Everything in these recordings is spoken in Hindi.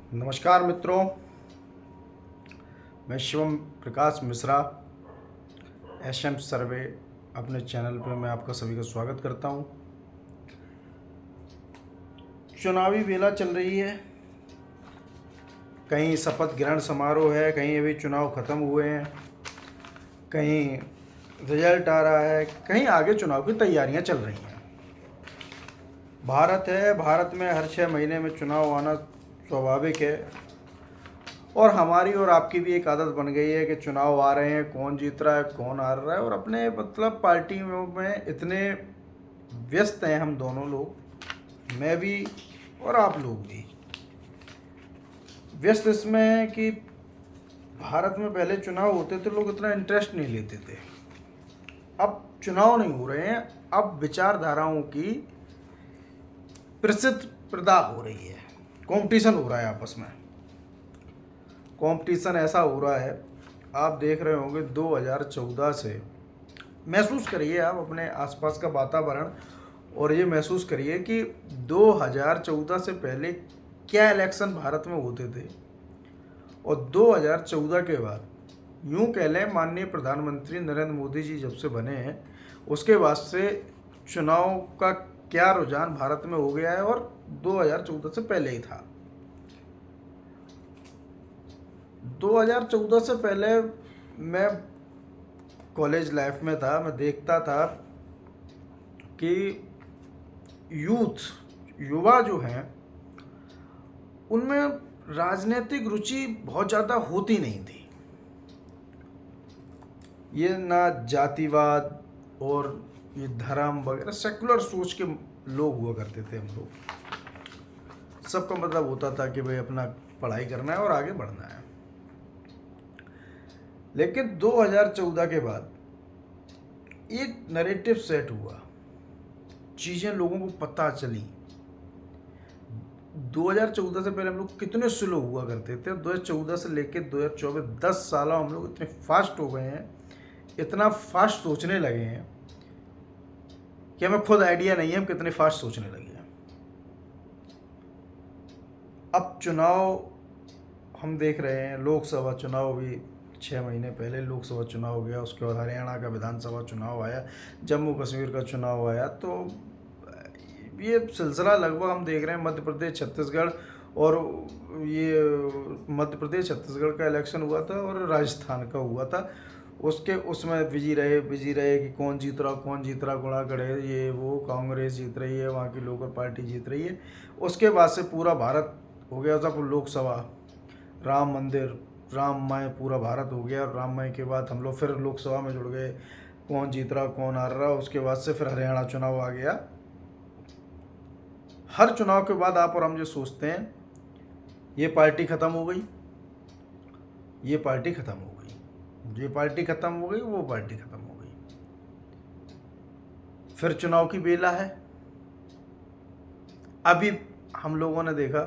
नमस्कार मित्रों, मैं शिवम प्रकाश मिश्रा एसएम सर्वे अपने चैनल पर मैं आपका सभी का स्वागत करता हूं। चुनावी बेला चल रही है, कहीं शपथ ग्रहण समारोह है, कहीं अभी चुनाव ख़त्म हुए हैं, कहीं रिजल्ट आ रहा है, कहीं आगे चुनाव की तैयारियां चल रही हैं। भारत है, भारत में हर 6 महीने में चुनाव आना स्वाभाविक है और हमारी और आपकी भी एक आदत बन गई है कि चुनाव आ रहे हैं, कौन जीत रहा है, कौन हार रहा है, और अपने पार्टी में इतने व्यस्त हैं हम दोनों लोग, मैं भी और आप लोग भी व्यस्त इसमें हैं कि भारत में पहले चुनाव होते थे, लोग इतना इंटरेस्ट नहीं लेते थे। अब चुनाव नहीं हो रहे हैं, अब विचारधाराओं की प्रतिस्पर्धा हो रही है, कंपटीशन हो रहा है आपस में। कंपटीशन ऐसा हो रहा है, आप देख रहे होंगे 2014 से महसूस करिए आप अपने आसपास का वातावरण और ये महसूस करिए कि 2014 से पहले क्या इलेक्शन भारत में होते थे और 2014 के बाद यूं कह लें माननीय प्रधानमंत्री नरेंद्र मोदी जी जब से बने हैं उसके बाद से चुनाव का क्या रुझान भारत में हो गया है और 2014 से पहले ही था। 2014 से पहले मैं कॉलेज लाइफ में था, मैं देखता था कि युवा जो हैं उनमें राजनीतिक रुचि बहुत ज़्यादा होती नहीं थी। ये ना जातिवाद और ये धर्म वगैरह सेकुलर सोच के लोग हुआ करते थे। हम लोग सबका मतलब होता था कि भाई अपना पढ़ाई करना है और आगे बढ़ना है। लेकिन 2014 के बाद एक नैरेटिव सेट हुआ, चीज़ें लोगों को पता चली। 2014 से पहले हम लोग कितने स्लो हुआ करते थे, 2014 से लेकर 2024 10 साल हम लोग इतने फास्ट हो गए हैं, इतना फास्ट सोचने लगे हैं कि हमें खुद आइडिया नहीं है हम कितने फास्ट सोचने लगे हैं। अब चुनाव हम देख रहे हैं, लोकसभा चुनाव भी 6 महीने पहले लोकसभा चुनाव हो गया, उसके बाद हरियाणा का विधानसभा चुनाव आया, जम्मू कश्मीर का चुनाव आया, तो ये सिलसिला लगभग हम देख रहे हैं मध्य प्रदेश छत्तीसगढ़, और ये मध्य प्रदेश छत्तीसगढ़ का इलेक्शन हुआ था और राजस्थान का हुआ था। उसमें बिजी रहे कि कौन जीत रहा गुणा गढ़े, ये वो कांग्रेस जीत रही है, वहाँ की लोकल पार्टी जीत रही है। उसके बाद से पूरा भारत हो गया था लोकसभा, राम मंदिर, राममय पूरा भारत हो गया। राममय के बाद हम लोग फिर लोकसभा में जुड़ गए, कौन जीत रहा कौन हार रहा। उसके बाद से फिर हरियाणा चुनाव आ गया। हर चुनाव के बाद आप और हम जो सोचते हैं ये पार्टी ख़त्म हो गई, ये पार्टी ख़त्म हो गई, ये पार्टी ख़त्म हो गई, वो पार्टी ख़त्म हो गई। फिर चुनाव की बेला है। अभी हम लोगों ने देखा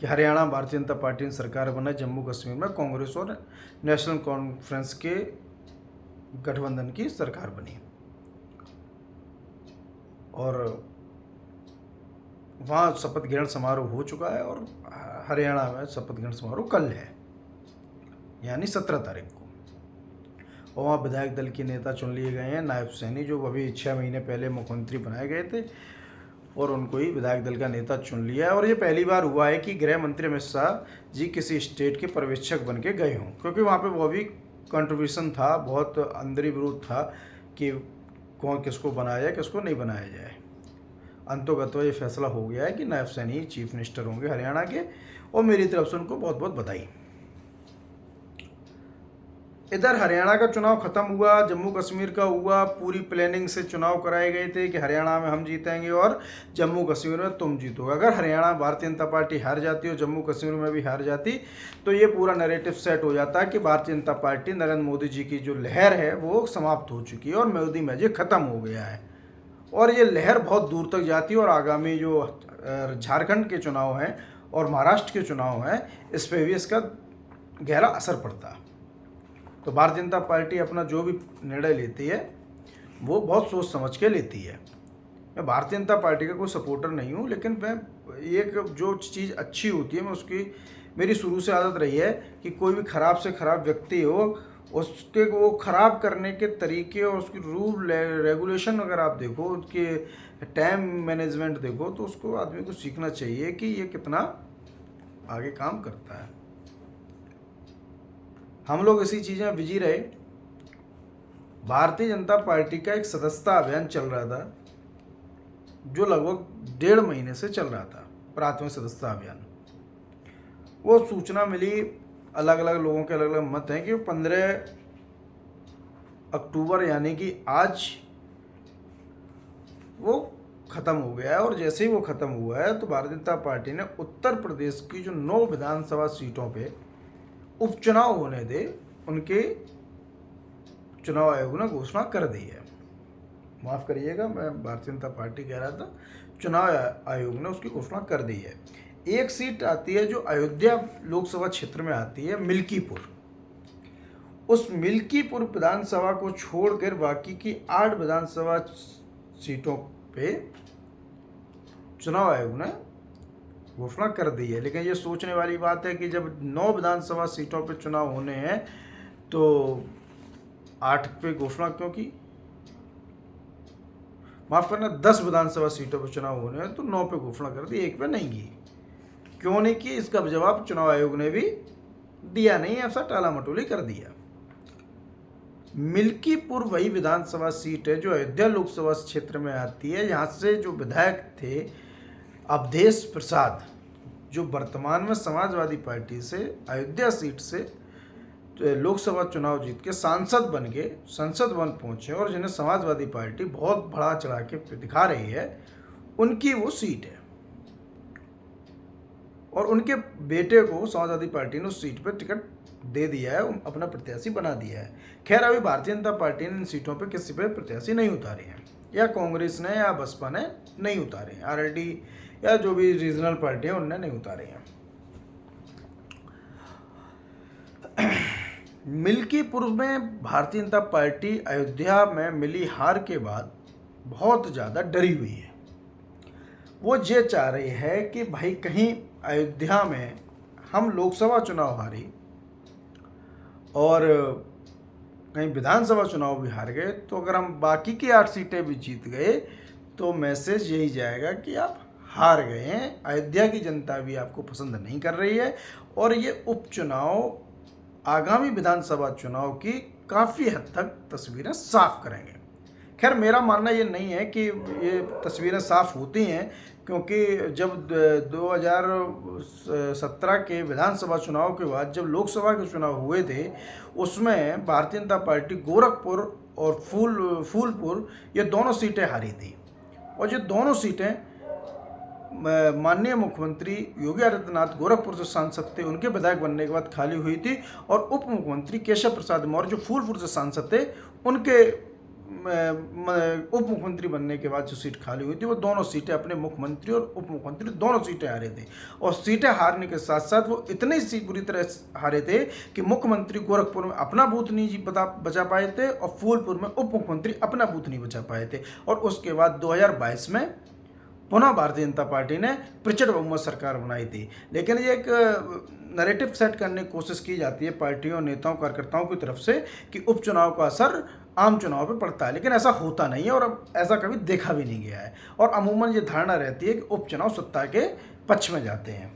कि हरियाणा भारतीय जनता पार्टी ने सरकार बनाई, जम्मू कश्मीर में कांग्रेस और नेशनल कॉन्फ्रेंस के गठबंधन की सरकार बनी और वहाँ शपथ ग्रहण समारोह हो चुका है और हरियाणा में शपथ ग्रहण समारोह कल है, यानी 17 तारीख को। और वहाँ विधायक दल के नेता चुन लिए गए हैं, नायब सैनी जो अभी 6 महीने पहले मुख्यमंत्री बनाए गए थे और उनको ही विधायक दल का नेता चुन लिया है। और ये पहली बार हुआ है कि गृह मंत्री अमित शाह जी किसी स्टेट के पर्यवेक्षक बन के गए हों, क्योंकि वहाँ पे वो भी कंट्रीब्यूशन था, बहुत अंदरी विरोध था कि कौन किसको बनाया जाए किसको नहीं बनाया जाए। अंतोगत ये फैसला हो गया है कि नायब सैनी चीफ मिनिस्टर होंगे हरियाणा के, और मेरी तरफ से उनको बहुत बहुत बधाई। इधर हरियाणा का चुनाव खत्म हुआ, जम्मू कश्मीर का हुआ, पूरी प्लानिंग से चुनाव कराए गए थे कि हरियाणा में हम जीतेंगे और जम्मू कश्मीर में तुम जीतोगे। अगर हरियाणा भारतीय जनता पार्टी हार जाती और जम्मू कश्मीर में भी हार जाती तो ये पूरा नैरेटिव सेट हो जाता कि भारतीय जनता पार्टी नरेंद्र मोदी जी की जो लहर है वो समाप्त हो चुकी है और मोदी मैजिक खत्म हो गया है और ये लहर बहुत दूर तक जाती है और आगामी जो झारखंड के चुनाव हैं और महाराष्ट्र के चुनाव हैं इस पर भी इसका गहरा असर पड़ता। तो भारतीय जनता पार्टी अपना जो भी निर्णय लेती है वो बहुत सोच समझ के लेती है। मैं भारतीय जनता पार्टी का कोई सपोर्टर नहीं हूँ, लेकिन मैं एक जो चीज़ अच्छी होती है मैं उसकी, मेरी शुरू से आदत रही है कि कोई भी ख़राब से ख़राब व्यक्ति हो, उसके वो ख़राब करने के तरीके और उसकी रूल रेगुलेशन अगर आप देखो, उसके टाइम मैनेजमेंट देखो, तो उसको आदमी को सीखना चाहिए कि ये कितना आगे काम करता है। हम लोग इसी चीज़ में बिजी रहे। भारतीय जनता पार्टी का एक सदस्यता अभियान चल रहा था जो लगभग 1.5 महीने से चल रहा था, प्राथमिक सदस्यता अभियान। वो सूचना मिली, अलग अलग लोगों के अलग अलग मत हैं कि 15 अक्टूबर यानी कि आज वो ख़त्म हो गया है। और जैसे ही वो ख़त्म हुआ है तो भारतीय जनता पार्टी ने उत्तर प्रदेश की जो 9 विधानसभा सीटों पे उपचुनाव होने थे, उनके चुनाव आयोग ने घोषणा कर दी है। माफ़ करिएगा, मैं भारतीय जनता पार्टी कह रहा था, चुनाव आयोग ने उसकी घोषणा कर दी है। एक सीट आती है जो अयोध्या लोकसभा क्षेत्र में आती है, मिल्कीपुर। उस मिल्कीपुर विधानसभा को छोड़कर बाकी की 8 विधानसभा सीटों पे चुनाव आयोग ने घोषणा कर दी है। लेकिन ये सोचने वाली बात है कि जब 9 विधानसभा सीटों पे चुनाव होने हैं तो 8 पे घोषणा क्यों की? माफ़ करना, 10 विधानसभा सीटों पर चुनाव होने हैं तो 9 पे घोषणा कर दी, 1 पे नहीं की। क्यों नहीं की, इसका जवाब चुनाव आयोग ने भी दिया नहीं, ऐसा टाला मटोली कर दिया। मिल्कीपुर वही विधानसभा सीट है जो अयोध्या लोकसभा क्षेत्र में आती है। यहाँ से जो विधायक थे अवधेश प्रसाद, जो वर्तमान में समाजवादी पार्टी से अयोध्या सीट से लोकसभा चुनाव जीत के सांसद बन के संसद भवन पहुँचे और जिन्हें समाजवादी पार्टी बहुत बढ़ा चढ़ा के दिखा रही है, उनकी वो सीट है। और उनके बेटे को समाजवादी पार्टी ने उस सीट पर टिकट दे दिया है, अपना प्रत्याशी बना दिया है। खैर, अभी भारतीय जनता पार्टी ने इन सीटों पे किसी पे प्रत्याशी नहीं उतारे हैं, या कांग्रेस ने या बसपा ने नहीं उतारे हैं, आरएलडी या जो भी रीजनल पार्टी है उनने नहीं उतारे हैं। मिल्कीपुर में भारतीय जनता पार्टी अयोध्या में मिली हार के बाद बहुत ज़्यादा डरी हुई है। वो ये चाह रही है कि भाई कहीं अयोध्या में हम लोकसभा चुनाव हारी और कहीं विधानसभा चुनाव भी हार गए, तो अगर हम बाकी की 8 सीटें भी जीत गए तो मैसेज यही जाएगा कि आप हार गए हैं, अयोध्या की जनता भी आपको पसंद नहीं कर रही है और ये उपचुनाव आगामी विधानसभा चुनाव की काफ़ी हद तक तस्वीरें साफ करेंगे। खैर, मेरा मानना ये नहीं है कि ये तस्वीरें साफ होती हैं, क्योंकि जब 2017 के विधानसभा चुनाव के बाद जब लोकसभा के चुनाव हुए थे, उसमें भारतीय जनता पार्टी गोरखपुर और फूलपुर ये दोनों सीटें हारी थी। और ये दोनों सीटें माननीय मुख्यमंत्री योगी आदित्यनाथ गोरखपुर से सांसद थे, उनके विधायक बनने के बाद खाली हुई थी। और उप मुख्यमंत्री केशव प्रसाद मौर्य जो फूलपुर से सांसद थे, उनके उप मुख्यमंत्री बनने के बाद जो सीट खाली हुई थी, वो दोनों सीटें अपने मुख्यमंत्री और उप मुख्यमंत्री दोनों सीटें हारे थे। और सीटें हारने के साथ साथ वो इतनी सी बुरी तरह हारे थे कि मुख्यमंत्री गोरखपुर में अपना बूथ नहीं बचा पाए थे और फूलपुर में उप मुख्यमंत्री अपना बूथ नहीं बचा पाए थे। और उसके बाद 2022 में पुनः भारतीय जनता पार्टी ने प्रचंड बहुमत सरकार बनाई थी। लेकिन ये एक नैरेटिव सेट करने की कोशिश की जाती है पार्टियों, नेताओं, कार्यकर्ताओं की तरफ से कि उपचुनाव का असर आम चुनाव पे पड़ता है, लेकिन ऐसा होता नहीं है और अब ऐसा कभी देखा भी नहीं गया है। और अमूमन ये धारणा रहती है कि उपचुनाव सत्ता के पक्ष में जाते हैं।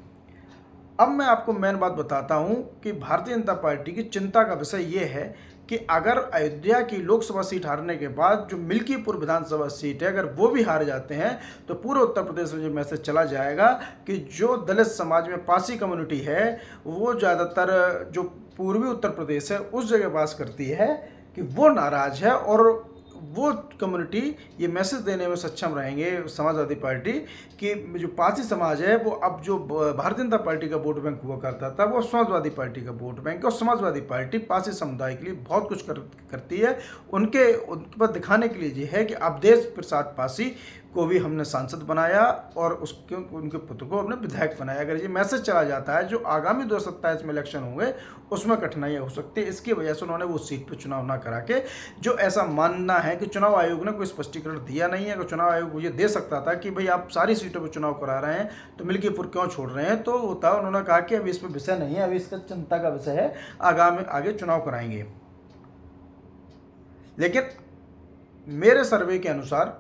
अब मैं आपको मेन बात बताता हूँ कि भारतीय जनता पार्टी की चिंता का विषय ये है कि अगर अयोध्या की लोकसभा सीट हारने के बाद जो मिल्कीपुर विधानसभा सीट है, अगर वो भी हार जाते हैं तो पूरे उत्तर प्रदेश में जो मैसेज चला जाएगा कि जो दलित समाज में पासी कम्युनिटी है, वो ज़्यादातर जो पूर्वी उत्तर प्रदेश है उस जगह वास करती है, कि वो नाराज़ है। और वो कम्युनिटी ये मैसेज देने में सक्षम रहेंगे समाजवादी पार्टी कि जो पासी समाज है वो अब जो भारतीय जनता पार्टी का वोट बैंक हुआ करता था वो समाजवादी पार्टी का वोट बैंक है। और समाजवादी पार्टी पासी समुदाय के लिए बहुत कुछ करती है। उनके पर दिखाने के लिए ये है कि अवधेश प्रसाद पासी को भी हमने सांसद बनाया और उनके पुत्र को हमने विधायक बनाया। अगर ये मैसेज चला जाता है जो आगामी 2027 में इलेक्शन होंगे उसमें कठिनाइयाँ हो सकती है, इसकी वजह से उन्होंने वो सीट पर चुनाव ना करा के, जो ऐसा मानना है हालांकि चुनाव आयोग ने कोई स्पष्टीकरण दिया नहीं है। अगर चुनाव आयोग ये दे सकता था कि भाई आप सारी सीटों पर चुनाव करा रहे हैं तो मिल्कीपुर क्यों छोड़ रहे हैं, तो होता। उन्होंने कहा कि अभी इस पर विषय नहीं है, अभी इसका चिंता का विषय है, आगे चुनाव कराएंगे। लेकिन मेरे सर्वे के अनुसार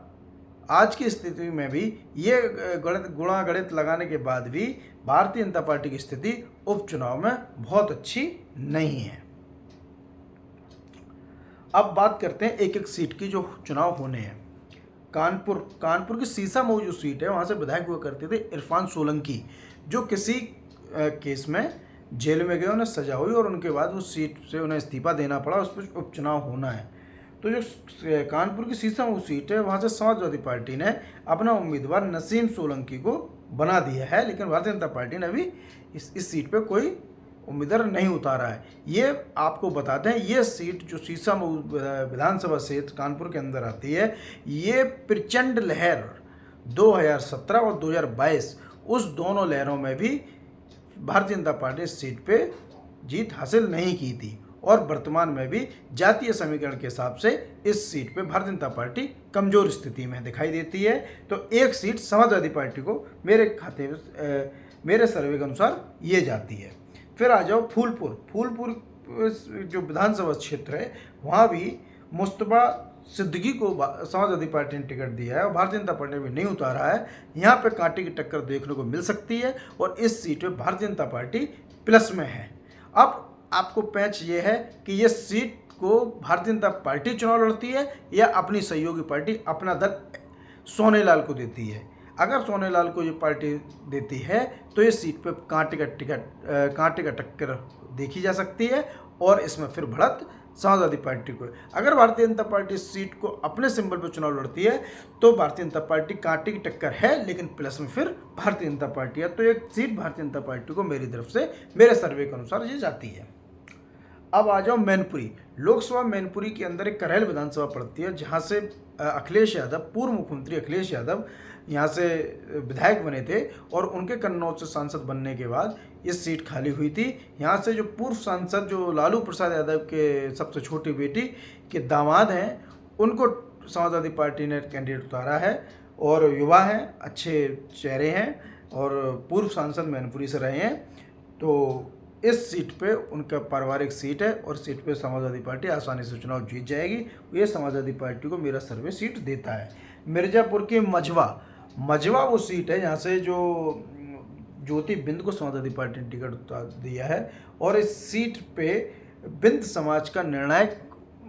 आज की स्थिति में भी ये गणित लगाने के बाद भी भारतीय जनता पार्टी की स्थिति उपचुनाव में बहुत अच्छी नहीं है। अब बात करते हैं एक एक सीट की जो चुनाव होने हैं। कानपुर की सीसामऊ जो सीट है, वहाँ से विधायक हुआ करते थे इरफान सोलंकी, जो किसी केस में जेल में गए, उन्हें सजा हुई और उनके बाद उस सीट से उन्हें इस्तीफा देना पड़ा। उस पर उपचुनाव होना है। तो जो कानपुर की सीसामऊ सीट है, वहाँ से समाजवादी पार्टी ने अपना उम्मीदवार नसीम सोलंकी को बना दिया है, लेकिन भारतीय जनता पार्टी ने अभी इस सीट पे कोई उम्मीदवार नहीं उतारा है। ये आपको बताते हैं, ये सीट जो सीसामऊ विधानसभा क्षेत्र कानपुर के अंदर आती है, ये प्रचंड लहर 2017 और 2022 उस दोनों लहरों में भी भारतीय जनता पार्टी इस सीट पे जीत हासिल नहीं की थी और वर्तमान में भी जातीय समीकरण के हिसाब से इस सीट पे भारतीय जनता पार्टी कमजोर स्थिति में दिखाई देती है। तो एक सीट समाजवादी पार्टी को मेरे सर्वे के अनुसार ये जाती है। फिर आ जाओ फूलपुर जो विधानसभा क्षेत्र है, वहाँ भी मुस्तफा सिद्दीकी को समाजवादी पार्टी ने टिकट दिया है और भारतीय जनता पार्टी ने भी नहीं उतारा है। यहाँ पे कांटे की टक्कर देखने को मिल सकती है और इस सीट पे भारतीय जनता पार्टी प्लस में है। अब आपको पैंच ये है कि ये सीट को भारतीय जनता पार्टी चुनाव लड़ती है या अपनी सहयोगी पार्टी अपना दल सोनेलाल को देती है। अगर सोनेलाल को ये पार्टी देती है तो ये सीट पे कांटे का टक्कर देखी जा सकती है और इसमें फिर बढ़त समाजवादी पार्टी को। अगर भारतीय जनता पार्टी इस सीट को अपने सिंबल पर चुनाव लड़ती है तो भारतीय जनता पार्टी कांटे की टक्कर है, लेकिन प्लस में फिर भारतीय जनता पार्टी है। तो एक सीट भारतीय जनता पार्टी को मेरी तरफ से, मेरे सर्वे के अनुसार ये जाती है। अब आ जाओ मैनपुरी लोकसभा। मैनपुरी के अंदर एक करेल विधानसभा पड़ती है, जहाँ से अखिलेश यादव, पूर्व मुख्यमंत्री अखिलेश यादव यहाँ से विधायक बने थे और उनके कन्नौज से सांसद बनने के बाद इस सीट खाली हुई थी। यहाँ से जो पूर्व सांसद जो लालू प्रसाद यादव के सबसे छोटी बेटी के दामाद हैं, उनको समाजवादी पार्टी ने कैंडिडेट उतारा है और युवा हैं, अच्छे चेहरे हैं और पूर्व सांसद मैनपुरी से रहे हैं। तो इस सीट पे उनका पारिवारिक सीट है और सीट पे समाजवादी पार्टी आसानी से चुनाव जीत जाएगी। ये समाजवादी पार्टी को मेरा सर्वे सीट देता है। मिर्ज़ापुर की मझवा वो सीट है जहाँ से जो ज्योति बिंद को समाजवादी पार्टी ने टिकट दिया है और इस सीट पे बिंद समाज का निर्णायक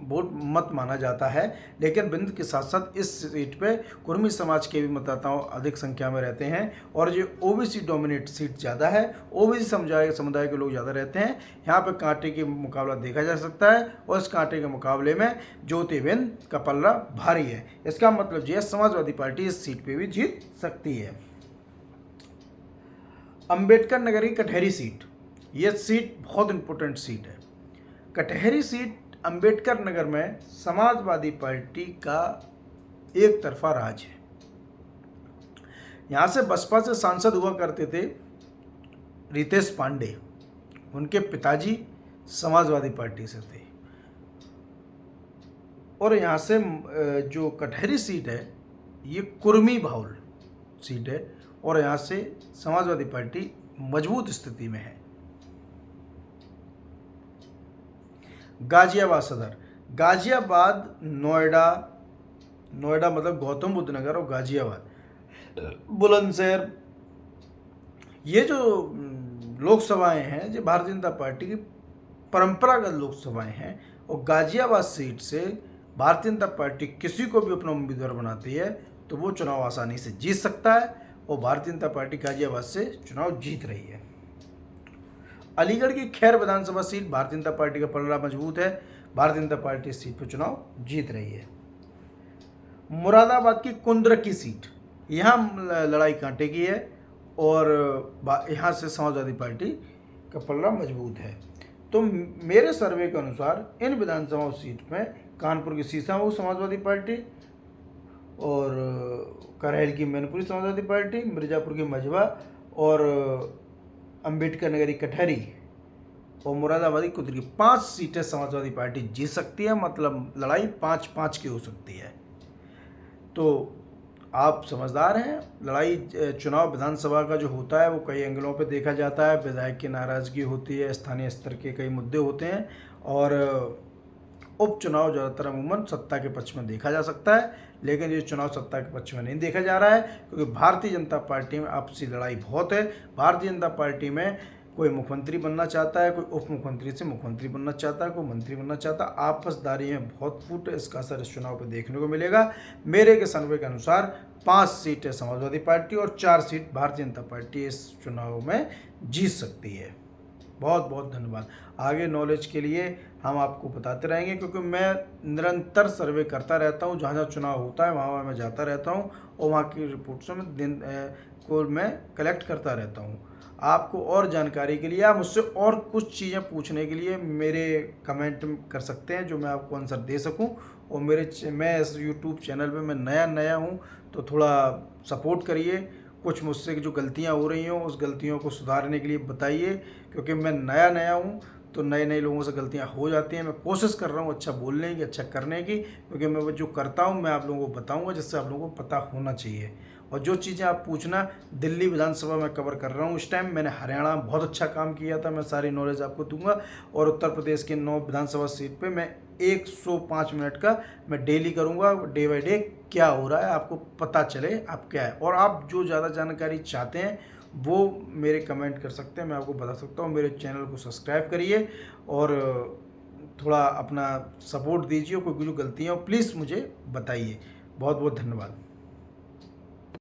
वोट मत माना जाता है, लेकिन बिंद के साथ साथ इस सीट पे कुर्मी समाज के भी मतदाता अधिक संख्या में रहते हैं और जो ओबीसी डोमिनेट सीट ज़्यादा है, ओबीसी समुदाय के लोग ज़्यादा रहते हैं। यहाँ पे कांटे के मुकाबला देखा जा सकता है और इस कांटे के मुकाबले में ज्योति बिंद का पल्ला भारी है। इसका मतलब ये समाजवादी पार्टी इस सीट पर भी जीत सकती है। अम्बेडकर नगर की कटहरी सीट, ये सीट बहुत इंपॉर्टेंट सीट है। कटहरी सीट अंबेडकर नगर में समाजवादी पार्टी का एक तरफा राज है। यहाँ से बसपा से सांसद हुआ करते थे रितेश पांडे, उनके पिताजी समाजवादी पार्टी से थे और यहाँ से जो कटहरी सीट है ये कुर्मी बाहुल सीट है और यहाँ से समाजवादी पार्टी मजबूत स्थिति में है। गाजियाबाद सदर, गाजियाबाद नोएडा मतलब गौतम बुद्ध नगर और गाजियाबाद बुलंदशहर, ये जो लोकसभाएं हैं जो भारतीय जनता पार्टी की परंपरागत लोकसभाएं हैं और गाजियाबाद सीट से भारतीय जनता पार्टी किसी को भी अपना उम्मीदवार बनाती है तो वो चुनाव आसानी से जीत सकता है और भारतीय जनता पार्टी गाजियाबाद से चुनाव जीत रही है। अलीगढ़ की खैर विधानसभा सीट, भारतीय जनता पार्टी का पलड़ा मजबूत है, भारतीय जनता पार्टी इस सीट पर चुनाव जीत रही है। मुरादाबाद की कुंद्रक की सीट, यहाँ लड़ाई कांटे की है और यहाँ से समाजवादी पार्टी का पलड़ा मजबूत है। तो मेरे सर्वे के अनुसार इन विधानसभा सीट में कानपुर की सीसामऊ समाजवादी पार्टी और करेल की मैनपुरी समाजवादी पार्टी, मिर्ज़ापुर की मझवा और अम्बेडकर नगर की कटहरी और मुरादाबादी कुतरी 5 सीटें समाजवादी पार्टी जीत सकती है, मतलब लड़ाई 5-5 की हो सकती है। तो आप समझदार हैं। लड़ाई चुनाव विधानसभा का जो होता है वो कई एंगलों पे देखा जाता है। विधायक की नाराज़गी होती है, स्थानीय स्तर के कई मुद्दे होते हैं, और उपचुनाव ज़्यादातर अमूमन सत्ता के पक्ष में देखा जा सकता है। लेकिन ये चुनाव सत्ता के पक्ष में नहीं देखा जा रहा है, क्योंकि भारतीय जनता पार्टी में आपसी लड़ाई बहुत है। भारतीय जनता पार्टी में कोई मुख्यमंत्री बनना चाहता है, कोई उप मुख्यमंत्री से मुख्यमंत्री बनना चाहता है, कोई मंत्री बनना चाहता है। आपसदारी में बहुत फूट है, इसका असर इस चुनाव पर देखने को मिलेगा। मेरे के सर्वे के अनुसार 5 सीटें समाजवादी पार्टी और 4 सीट भारतीय जनता पार्टी इस चुनाव में जीत सकती है। बहुत बहुत धन्यवाद। आगे नॉलेज के लिए हम आपको बताते रहेंगे, क्योंकि मैं निरंतर सर्वे करता रहता हूँ। जहाँ जहाँ चुनाव होता है वहाँ मैं जाता रहता हूँ, और वहाँ की रिपोर्ट्स में दिन को मैं कलेक्ट करता रहता हूँ। आपको और जानकारी के लिए, आप मुझसे और कुछ चीज़ें पूछने के लिए मेरे कमेंट कर सकते हैं, जो मैं आपको आंसर दे सकूं। और मैं इस यूट्यूब चैनल पे मैं नया हूं, तो थोड़ा सपोर्ट करिए। कुछ मुझसे जो गलतियां हो रही हों, उस गलतियों को सुधारने के लिए बताइए, क्योंकि मैं नया हूं, तो नए लोगों से गलतियां हो जाती हैं। मैं कोशिश कर रहा हूं अच्छा बोलने की, अच्छा करने की, क्योंकि मैं जो करता हूं मैं आप लोगों को बताऊंगा, जिससे आप लोगों को पता होना चाहिए। और जो चीज़ें आप पूछना, दिल्ली विधानसभा में कवर कर रहा हूँ इस टाइम। मैंने हरियाणा में बहुत अच्छा काम किया था, मैं सारी नॉलेज आपको दूंगा। और उत्तर प्रदेश के 9 विधानसभा सीट पे मैं 105 मिनट का मैं डेली करूँगा, डे बाई डे क्या हो रहा है आपको पता चले आप क्या है। और आप जो ज़्यादा जानकारी चाहते हैं वो मेरे कमेंट कर सकते हैं, मैं आपको बता सकता हूँ। मेरे चैनल को सब्सक्राइब करिए और थोड़ा अपना सपोर्ट दीजिए। कोई जो गलतियाँ हो प्लीज़ मुझे बताइए। बहुत बहुत धन्यवाद।